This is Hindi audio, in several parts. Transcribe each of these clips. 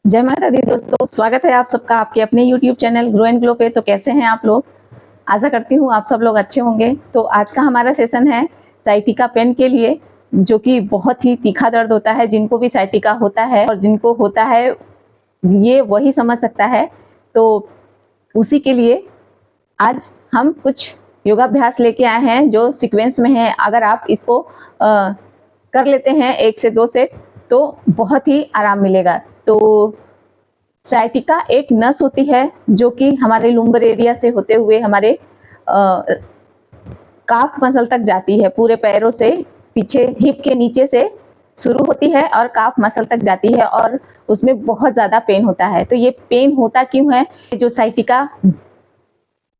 जय माता दी दोस्तों, स्वागत है आप सबका आपके अपने YouTube channel grow and glow पे। तो कैसे हैं आप लोग? आशा करती हूँ आप सब लोग अच्छे होंगे। तो आज का हमारा सेशन है साइटिका पेन के लिए, जो कि बहुत ही तीखा दर्द होता है। जिनको भी साइटिका होता है और जिनको होता है ये वही समझ सकता है। तो उसी के लिए आज हम कुछ योगाभ्यास लेके आए हैं जो सीक्वेंस में है। अगर आप इसको कर लेते हैं 1 से 2 सेट तो बहुत ही आराम मिलेगा। तो साइटिका एक नस होती है जो कि हमारे लुम्बर एरिया से होते हुए हमारे काफ मसल तक जाती है। पूरे पैरों से पीछे हिप के नीचे से शुरू होती है और काफ मसल तक जाती है और उसमें बहुत ज़्यादा पेन होता है। तो ये पेन होता क्यों है? जो साइटिका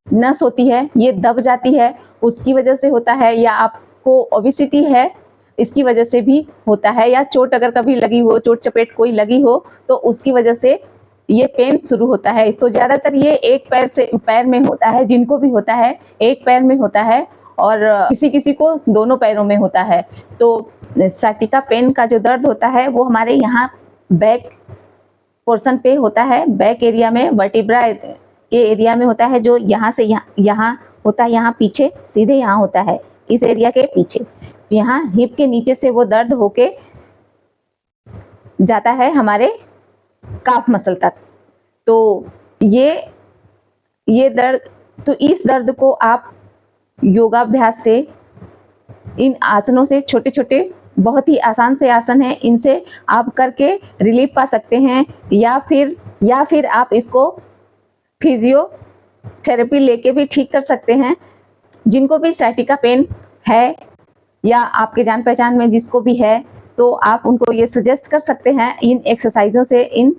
नस होती है ये दब जाती है, उसकी वजह से होता है, या आपको ओबेसिटी है इसकी वजह से भी होता है, या चोट अगर कभी लगी हो, चोट चपेट कोई लगी हो तो उसकी वजह से ये पेन शुरू होता है। तो ज़्यादातर ये एक पैर में होता है। जिनको भी होता है एक पैर में होता है और किसी किसी को दोनों पैरों में होता है। तो साइटिका पेन का जो दर्द होता है वो हमारे यहाँ बैक पोर्शन पे होता है, बैक एरिया में, वर्टिब्रा के एरिया में होता है, जो यहाँ से यहाँ होता है, यहाँ पीछे सीधे यहाँ होता है, इस एरिया के पीछे। यहाँ हिप के नीचे से वो दर्द होके जाता है हमारे काफ मसल तक। तो ये दर्द, तो इस दर्द को आप योगाभ्यास से, इन आसनों से, छोटे छोटे बहुत ही आसान से आसन हैं, इनसे आप करके रिलीफ पा सकते हैं। या फिर आप इसको फिजियोथेरेपी लेके भी ठीक कर सकते हैं। जिनको भी साइटिका पेन है या आपके जान पहचान में जिसको भी है तो आप उनको ये सजेस्ट कर सकते हैं, इन एक्सरसाइजों से, इन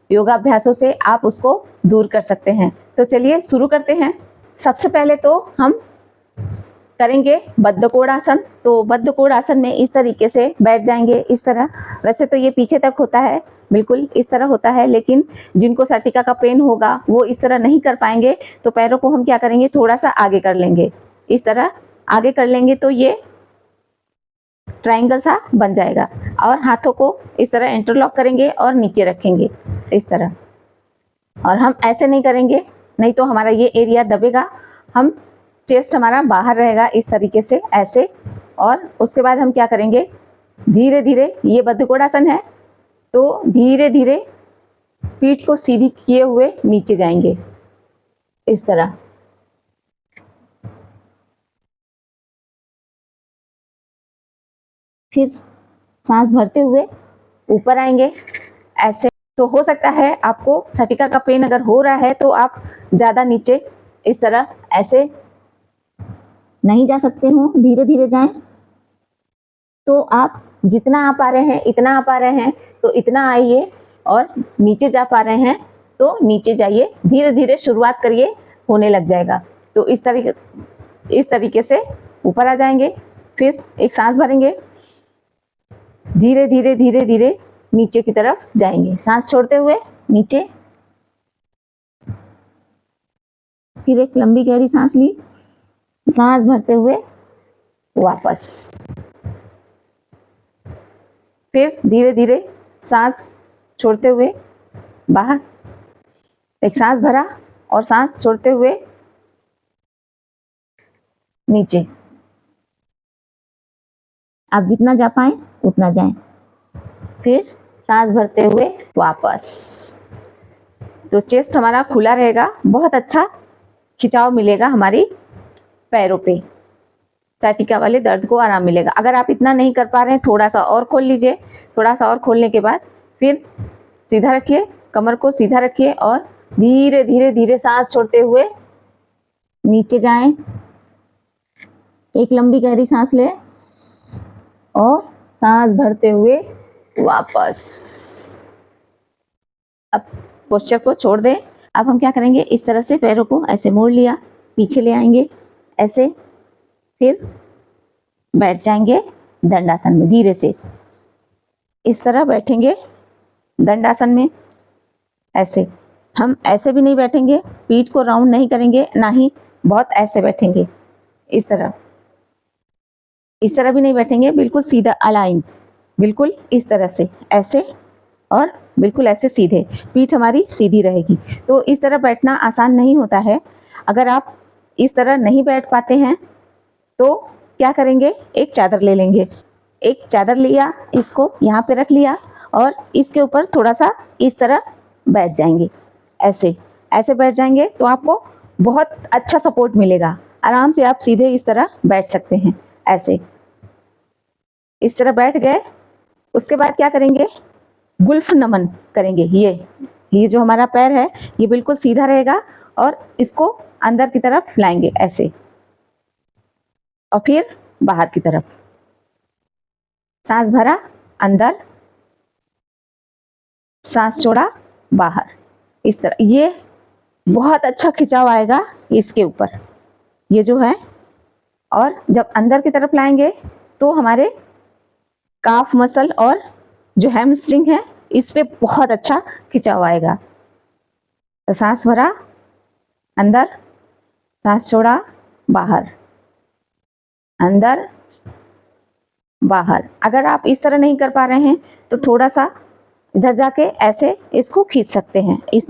योगाभ्यासों से आप उसको दूर कर सकते हैं। तो चलिए शुरू करते हैं। सबसे पहले तो हम करेंगे बद्धकोणासन। तो बद्धकोणासन में इस तरीके से बैठ जाएंगे, इस तरह। वैसे तो ये पीछे तक होता है, बिल्कुल इस तरह होता है, लेकिन जिनको साइटिका का पेन होगा वो इस तरह नहीं कर पाएंगे। तो पैरों को हम क्या करेंगे, थोड़ा सा आगे कर लेंगे, इस तरह आगे कर लेंगे तो ये ट्रायंगल सा बन जाएगा। और हाथों को इस तरह इंटरलॉक करेंगे और नीचे रखेंगे इस तरह। और हम ऐसे नहीं करेंगे, नहीं तो हमारा ये एरिया दबेगा। हम चेस्ट हमारा बाहर रहेगा इस तरीके से, ऐसे। और उसके बाद हम क्या करेंगे, धीरे धीरे, ये बद्धकोणासन है तो धीरे धीरे पीठ को सीधी किए हुए नीचे जाएंगे इस तरह। फिर सांस भरते हुए ऊपर आएंगे ऐसे। तो हो सकता है आपको साइटिका का पेन अगर हो रहा है तो आप ज़्यादा नीचे इस तरह ऐसे नहीं जा सकते हो, धीरे धीरे जाएं। तो आप जितना आ पा रहे हैं इतना आ पा रहे हैं तो इतना आइए, और नीचे जा पा रहे हैं तो नीचे जाइए। धीरे धीरे शुरुआत करिए, होने लग जाएगा। तो इस तरीके से ऊपर आ जाएंगे। फिर एक सांस भरेंगे, धीरे धीरे धीरे धीरे नीचे की तरफ जाएंगे, सांस छोड़ते हुए नीचे। फिर एक लंबी गहरी सांस ली, सांस भरते हुए वापस। फिर धीरे धीरे सांस छोड़ते हुए बाहर, एक सांस भरा और सांस छोड़ते हुए नीचे। आप जितना जा पाए उतना जाएं। फिर सांस भरते हुए वापस। तो चेस्ट हमारा खुला रहेगा, बहुत अच्छा खिंचाव मिलेगा हमारी पैरों पे, साइटिका वाले दर्द को आराम मिलेगा। अगर आप इतना नहीं कर पा रहे हैं, थोड़ा सा और खोल लीजिए। थोड़ा सा और खोलने के बाद फिर सीधा रखिए, कमर को सीधा रखिए और धीरे धीरे धीरे सांस छोड़ते हुए नीचे जाएं। एक लंबी गहरी सांस लें और सांस भरते हुए वापस। अब पोस्चर को छोड़ दें। अब हम क्या करेंगे, इस तरह से पैरों को ऐसे मोड़ लिया, पीछे ले आएंगे ऐसे। फिर बैठ जाएंगे दंडासन में, धीरे से इस तरह बैठेंगे दंडासन में ऐसे। हम ऐसे भी नहीं बैठेंगे, पीठ को राउंड नहीं करेंगे, ना ही बहुत ऐसे बैठेंगे इस तरह भी नहीं बैठेंगे, बिल्कुल सीधा अलाइन, बिल्कुल इस तरह से ऐसे और बिल्कुल ऐसे सीधे, पीठ हमारी सीधी रहेगी। तो इस तरह बैठना आसान नहीं होता है। अगर आप इस तरह नहीं बैठ पाते हैं तो क्या करेंगे, एक चादर ले लेंगे। एक चादर लिया, इसको यहाँ पे रख लिया और इसके ऊपर थोड़ा सा इस तरह बैठ जाएंगे। ऐसे ऐसे बैठ जाएंगे तो आपको बहुत अच्छा सपोर्ट मिलेगा। आराम से आप सीधे इस तरह बैठ सकते हैं। ऐसे इस तरह बैठ गए। उसके बाद क्या करेंगे, गुल्फ नमन करेंगे। ये जो हमारा पैर है ये बिल्कुल सीधा रहेगा और इसको अंदर की तरफ लाएंगे ऐसे, और फिर बाहर की तरफ। सांस भरा अंदर, सांस छोड़ा बाहर। इस तरह ये बहुत अच्छा खिंचाव आएगा इसके ऊपर, ये जो है। और जब अंदर की तरफ लाएंगे तो हमारे काफ मसल और जो हैमस्ट्रिंग है इस पे बहुत अच्छा खिंचाव आएगा। तो सांस भरा अंदर, सांस छोड़ा बाहर, अंदर बाहर। अगर आप इस तरह नहीं कर पा रहे हैं तो थोड़ा सा इधर जाके ऐसे इसको खींच सकते हैं। इस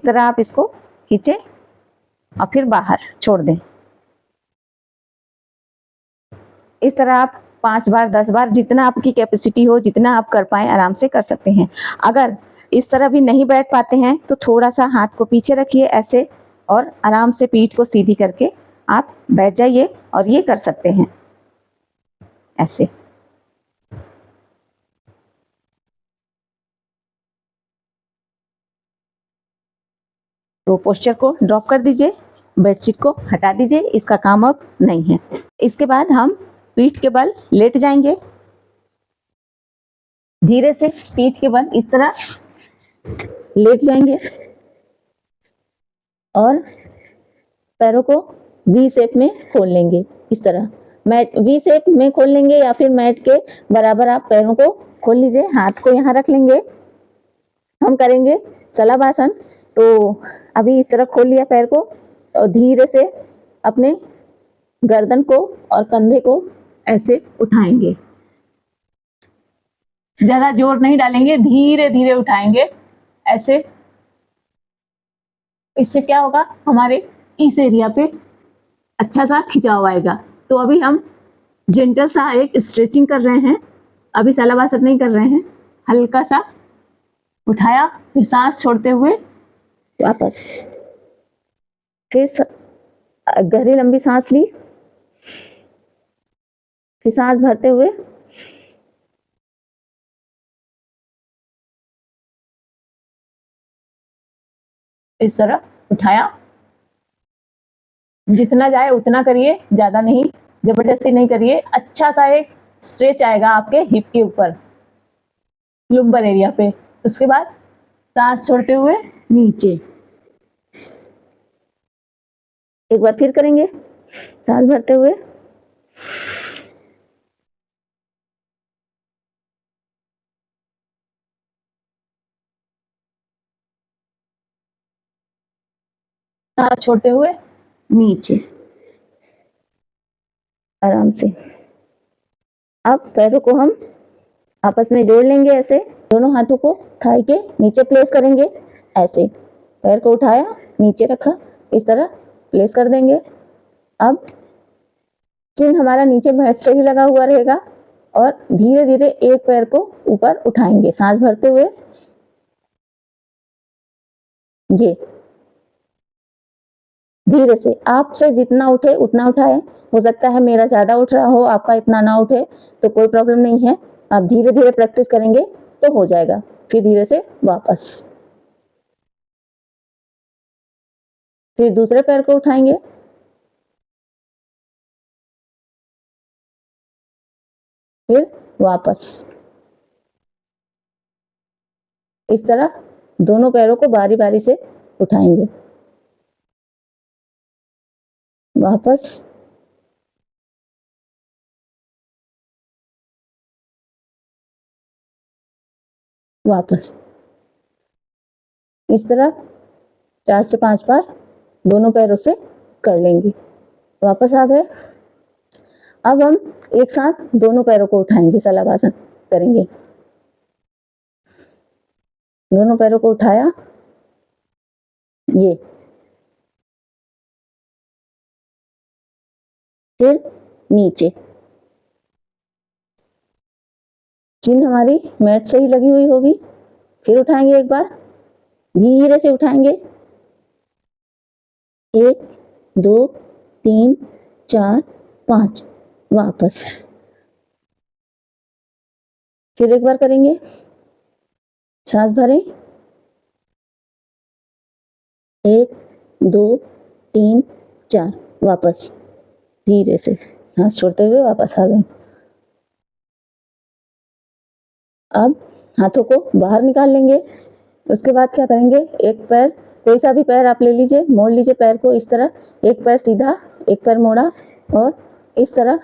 तरह आप इसको खींचे और फिर बाहर छोड़ दें। इस तरह आप 5 बार 10 बार, जितना आपकी कैपेसिटी हो, जितना आप कर पाए, आराम से कर सकते हैं। अगर इस तरह भी नहीं बैठ पाते हैं तो थोड़ा सा हाथ को पीछे रखिए ऐसे, और आराम से पीठ को सीधी करके आप बैठ जाइए और ये कर सकते हैं ऐसे। तो पोस्चर को ड्रॉप कर दीजिए, बेडशीट को हटा दीजिए, इसका काम अब नहीं है। इसके बाद हम पीठ के बल लेट जाएंगे। धीरे से पीठ के बल इस तरह लेट जाएंगे और पैरों को वी शेप में खोल लेंगे। इस तरह मैट वी शेप में खोल लेंगे या फिर मैट के बराबर आप पैरों को खोल लीजिए। हाथ को यहाँ रख लेंगे। हम करेंगे शलभासन। तो अभी इस तरह खोल लिया पैर को और धीरे से अपने गर्दन को और कंधे को ऐसे उठाएंगे। ज्यादा जोर नहीं डालेंगे, धीरे धीरे उठाएंगे ऐसे। इससे क्या होगा, हमारे इस एरिया पे अच्छा सा खिंचाव आएगा। तो अभी हम जेंटल सा एक स्ट्रेचिंग कर रहे हैं। अभी शलभासन नहीं कर रहे हैं। हल्का सा उठाया, फिर सांस छोड़ते हुए वापस, फिर गहरी लंबी सांस ली, फिर सांस भरते हुए इस तरह उठाया। जितना जाए उतना करिए, ज्यादा नहीं, जबरदस्ती नहीं करिए। अच्छा सा एक स्ट्रेच आएगा आपके हिप के ऊपर, लुम्बर एरिया पे। उसके बाद सांस छोड़ते हुए नीचे, एक बार फिर करेंगे सांस भरते हुए, सांस छोड़ते हुए नीचे, आराम से। अब पैरों को हम आपस में जोड़ लेंगे ऐसे। दोनों हाथों को थाई के नीचे प्लेस करेंगे ऐसे। पैर को उठाया, नीचे रखा, इस तरह प्लेस कर देंगे। अब चिन हमारा नीचे मैट से ही लगा हुआ रहेगा और धीरे धीरे एक पैर को ऊपर उठाएंगे सांस भरते हुए। ये धीरे से आपसे जितना उठे उतना उठाए। हो सकता है मेरा ज्यादा उठ रहा हो, आपका इतना ना उठे, तो कोई प्रॉब्लम नहीं है। आप धीरे धीरे प्रैक्टिस करेंगे तो हो जाएगा। फिर धीरे से वापस, फिर दूसरे पैर को उठाएंगे, फिर वापस। इस तरह दोनों पैरों को बारी बारी से उठाएंगे, वापस, वापस। इस तरह 4 से 5 बार दोनों पैरों से कर लेंगे। वापस आ गए। अब हम एक साथ दोनों पैरों को उठाएंगे, शलभासन करेंगे। दोनों पैरों को उठाया, ये फिर नीचे। चिन हमारी मैट से ही लगी हुई होगी। फिर उठाएंगे, एक बार धीरे से उठाएंगे, 1 2 3 4 5, वापस। फिर एक बार करेंगे, सांस भरें, 1 2 3 4, वापस। धीरे से सांस छोड़ते हुए वापस आ गए। अब हाथों को बाहर निकाल लेंगे। उसके बाद क्या करेंगे, एक पैर, कोई सा भी पैर आप ले लीजिए, मोड़ लीजिए पैर को इस तरह, एक पैर सीधा, एक पैर मोड़ा, और इस तरह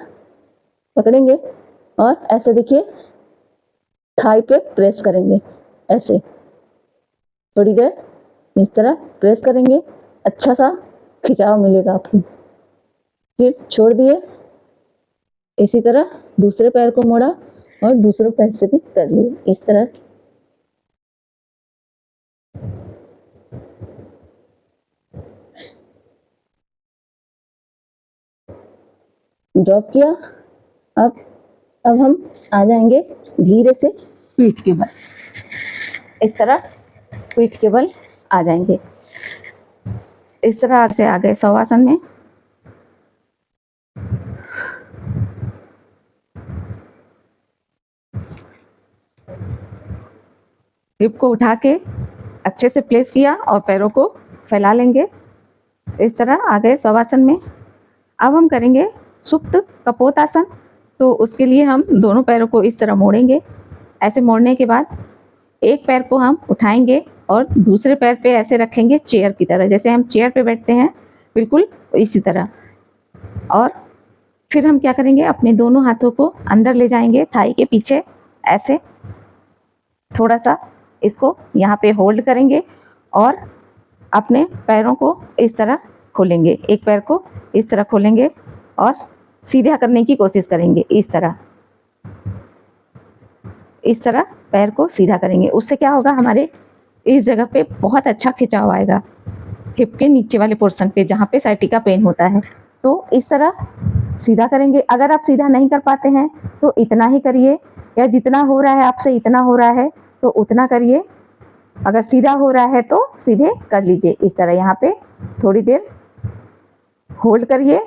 पकड़ेंगे और ऐसे देखिए थाई पे प्रेस करेंगे, ऐसे थोड़ी देर इस तरह प्रेस करेंगे, अच्छा सा खिंचाव मिलेगा आपको। फिर छोड़ दिए, इसी तरह दूसरे पैर को मोड़ा और दूसरे पैर से भी कर लिए इस तरह। ड्रॉप किया। अब हम आ जाएंगे धीरे से पीठ के बल, इस तरह पीठ के बल आ जाएंगे। इस तरह से आ गए शवासन में। हिप को उठा के अच्छे से प्लेस किया और पैरों को फैला लेंगे। इस तरह आ गए शवासन में। अब हम करेंगे सुप्त कपोतासन। तो उसके लिए हम दोनों पैरों को इस तरह मोड़ेंगे। ऐसे मोड़ने के बाद एक पैर को हम उठाएंगे और दूसरे पैर पे ऐसे रखेंगे चेयर की तरह, जैसे हम चेयर पे बैठते हैं, बिल्कुल इसी तरह। और फिर हम क्या करेंगे, अपने दोनों हाथों को अंदर ले जाएंगे थाई के पीछे, ऐसे थोड़ा सा इसको यहाँ पे होल्ड करेंगे और अपने पैरों को इस तरह खोलेंगे। एक पैर को इस तरह खोलेंगे और सीधा करने की कोशिश करेंगे, इस तरह पैर को सीधा करेंगे। उससे क्या होगा, हमारे इस जगह पे बहुत अच्छा खिंचाव आएगा, हिप के नीचे वाले पोर्शन पे जहाँ पे साइटिका पेन होता है। तो इस तरह सीधा करेंगे। अगर आप सीधा नहीं कर पाते हैं तो इतना ही करिए, या जितना हो रहा है आपसे, इतना हो रहा है तो उतना करिए। अगर सीधा हो रहा है तो सीधे कर लीजिए इस तरह। यहाँ पे थोड़ी देर होल्ड करिए,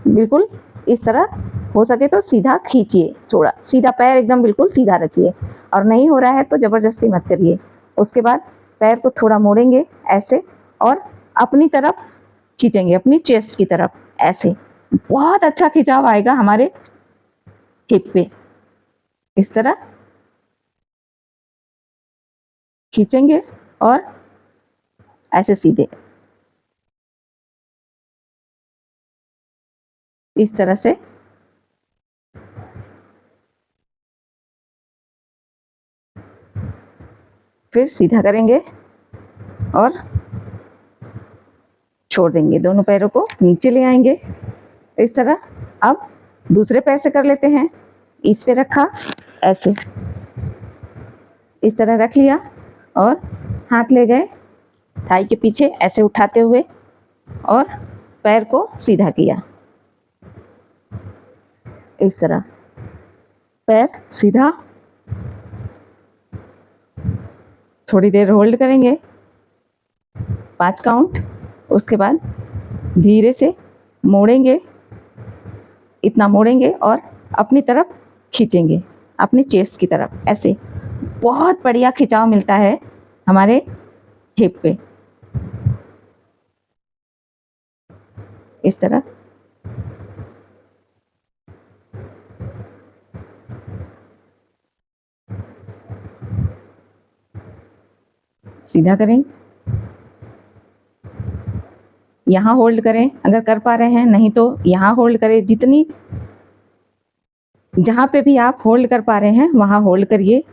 बिल्कुल इस तरह। हो सके तो सीधा खींचिए, थोड़ा सीधा पैर एकदम बिल्कुल सीधा रखिए, और नहीं हो रहा है तो ज़बरदस्ती मत करिए। उसके बाद पैर को थोड़ा मोड़ेंगे ऐसे और अपनी तरफ खींचेंगे, अपनी चेस्ट की तरफ, ऐसे। बहुत अच्छा खिंचाव आएगा हमारे हिप पे। इस तरह खींचेंगे और ऐसे सीधे, इस तरह से। फिर सीधा करेंगे और छोड़ देंगे, दोनों पैरों को नीचे ले आएंगे इस तरह। अब दूसरे पैर से कर लेते हैं। इस पे रखा, ऐसे इस तरह रख लिया और हाथ ले गए थाई के पीछे, ऐसे उठाते हुए, और पैर को सीधा किया इस तरह। पैर सीधा, थोड़ी देर होल्ड करेंगे, 5 काउंट। उसके बाद धीरे से मोड़ेंगे, इतना मोड़ेंगे और अपनी तरफ खींचेंगे, अपनी चेस्ट की तरफ, ऐसे। बहुत बढ़िया खिंचाव मिलता है हमारे हिप पे, इस तरह। सीधा करें, यहाँ होल्ड करें अगर कर पा रहे हैं, नहीं तो यहाँ होल्ड करें। जितनी, जहाँ पे भी आप होल्ड कर पा रहे हैं वहाँ होल्ड करिए।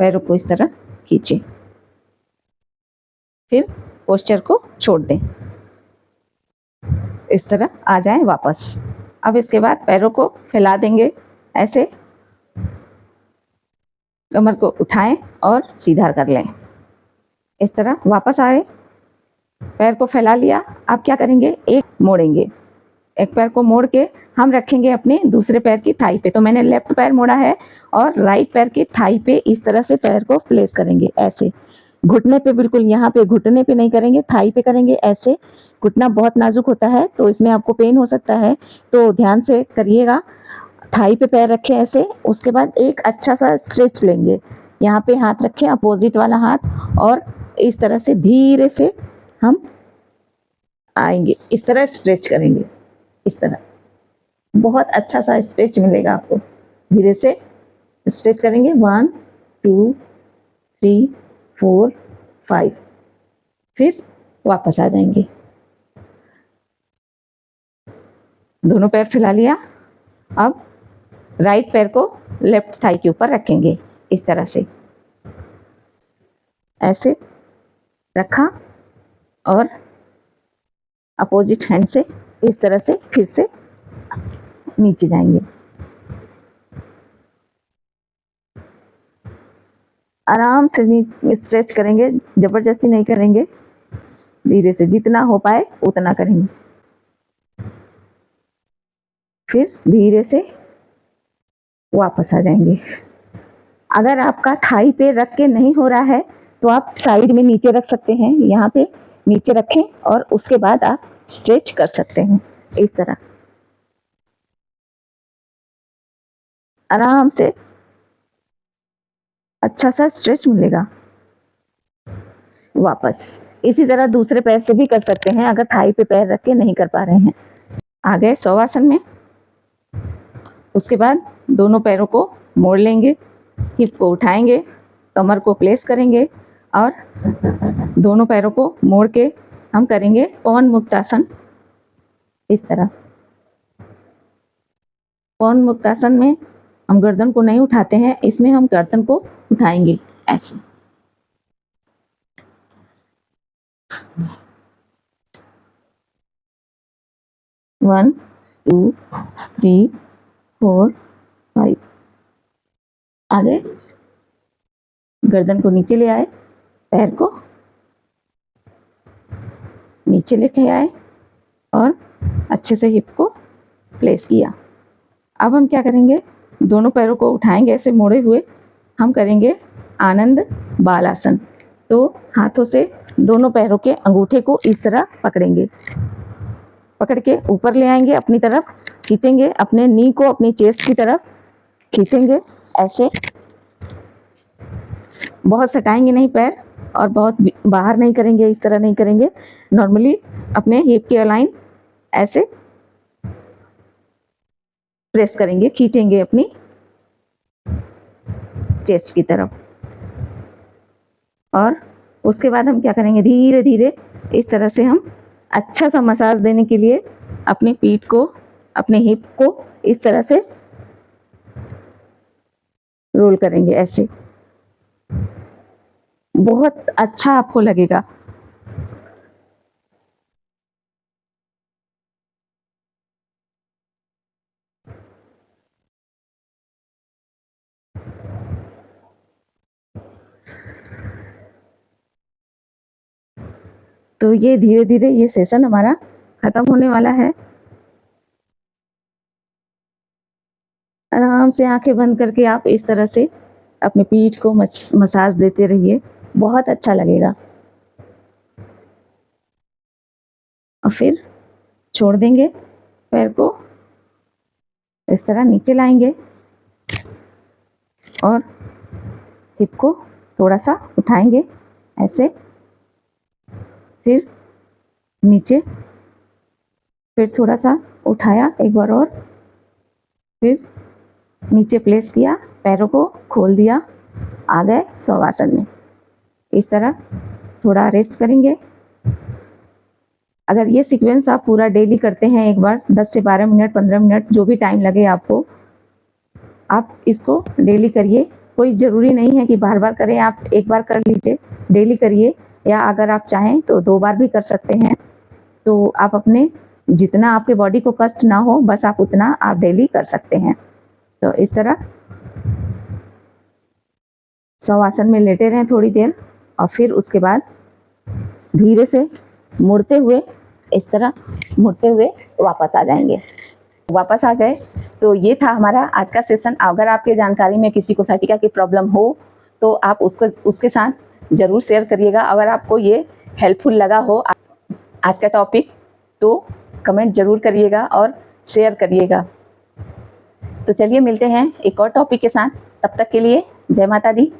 पैरों को इस तरह खींचे, फिर पोस्चर को छोड़ दें, इस तरह आ जाएं वापस। अब इसके बाद पैरों को फैला देंगे ऐसे, कमर को उठाएं और सीधा कर लें। इस तरह वापस आए, पैर को फैला लिया। आप क्या करेंगे, एक मोड़ेंगे, एक पैर को मोड़ के हम रखेंगे अपने दूसरे पैर की थाई पे। तो मैंने लेफ्ट पैर मोड़ा है और राइट पैर की थाई पे इस तरह से पैर को प्लेस करेंगे, ऐसे घुटने पे, बिल्कुल यहाँ पे घुटने पे नहीं करेंगे, थाई पे करेंगे ऐसे। घुटना बहुत नाजुक होता है तो इसमें आपको पेन हो सकता है, तो ध्यान से करिएगा। थाई पे पैर रखें ऐसे। उसके बाद एक अच्छा सा स्ट्रेच लेंगे, यहाँ पे हाथ रखें, अपोजिट वाला हाथ, और इस तरह से धीरे से हम आएंगे, इस तरह स्ट्रेच करेंगे, इस तरह बहुत अच्छा सा स्ट्रेच मिलेगा आपको। धीरे से स्ट्रेच करेंगे, 1 2 3 4 5, फिर वापस आ जाएंगे। दोनों पैर फैला लिया। अब राइट पैर को लेफ्ट थाई के ऊपर रखेंगे, इस तरह से ऐसे रखा और अपोजिट हैंड से इस तरह से फिर से नीचे जाएंगे। आराम से स्ट्रेच करेंगे, जबरदस्ती नहीं करेंगे, धीरे से जितना हो पाए उतना करेंगे। फिर धीरे से वापस आ जाएंगे। अगर आपका थाई पे रख के नहीं हो रहा है तो आप साइड में नीचे रख सकते हैं, यहाँ पे नीचे रखें और उसके बाद आप स्ट्रेच कर सकते हैं इस तरह आराम से। अच्छा सा स्ट्रेच मिलेगा। वापस इसी तरह दूसरे पैर से भी कर सकते हैं अगर थाई पे पैर रख के नहीं कर पा रहे हैं। आ गए शवासन में। उसके बाद दोनों पैरों को मोड़ लेंगे, हिप को उठाएंगे, कमर को प्लेस करेंगे और दोनों पैरों को मोड़ के हम करेंगे पवन मुक्तासन। इस तरह पवन मुक्तासन में हम गर्दन को नहीं उठाते हैं, इसमें हम गर्दन को उठाएंगे ऐसे। वन 2 3 4 5। आ गए, गर्दन को नीचे ले आए, पैर को नीचे लेके आए और अच्छे से हिप को प्लेस किया। अब हम क्या करेंगे, दोनों पैरों को उठाएंगे ऐसे मोड़े हुए, हम करेंगे आनंद बालासन। तो हाथों से दोनों पैरों के अंगूठे को इस तरह पकड़ेंगे, पकड़ के ऊपर ले आएंगे, अपनी तरफ खींचेंगे, अपने नी को अपनी चेस्ट की तरफ खींचेंगे ऐसे। बहुत सटाएंगे नहीं पैर और बहुत बाहर नहीं करेंगे, इस तरह नहीं करेंगे। नॉर्मली अपने हिप के अलाइन ऐसे प्रेस करेंगे, खींचेंगे अपनी चेस्ट की तरफ। और उसके बाद हम क्या करेंगे, धीरे धीरे इस तरह से हम अच्छा सा मसाज देने के लिए अपनी पीठ को, अपने हिप को इस तरह से रोल करेंगे ऐसे। बहुत अच्छा आपको लगेगा। तो ये धीरे धीरे ये सेशन हमारा खत्म होने वाला है। आराम से आंखें बंद करके आप इस तरह से अपनी पीठ को मसाज देते रहिए, बहुत अच्छा लगेगा। और फिर छोड़ देंगे, पैर को इस तरह नीचे लाएंगे और हिप को थोड़ा सा उठाएंगे ऐसे, फिर नीचे, फिर थोड़ा सा उठाया एक बार और, फिर नीचे प्लेस किया, पैरों को खोल दिया, आ गए शवासन में। इस तरह थोड़ा रेस्ट करेंगे। अगर ये सीक्वेंस आप पूरा डेली करते हैं एक बार, 10 से 12 मिनट 15 मिनट जो भी टाइम लगे आपको, आप इसको डेली करिए। कोई ज़रूरी नहीं है कि बार बार करें, आप एक बार कर लीजिए, डेली करिए, या अगर आप चाहें तो 2 बार भी कर सकते हैं। तो आप अपने जितना आपके बॉडी को कष्ट ना हो, बस आप उतना आप डेली कर सकते हैं। तो इस तरह शवासन में लेटे रहें थोड़ी देर और फिर उसके बाद धीरे से मुड़ते हुए, इस तरह मुड़ते हुए वापस आ जाएंगे। वापस आ गए। तो ये था हमारा आज का सेशन। अगर आपके जानकारी में किसी को साइटिका की प्रॉब्लम हो तो आप उसके साथ ज़रूर शेयर करिएगा। अगर आपको ये हेल्पफुल लगा हो आज का टॉपिक तो कमेंट ज़रूर करिएगा और शेयर करिएगा। तो चलिए मिलते हैं एक और टॉपिक के साथ। तब तक के लिए जय माता दी।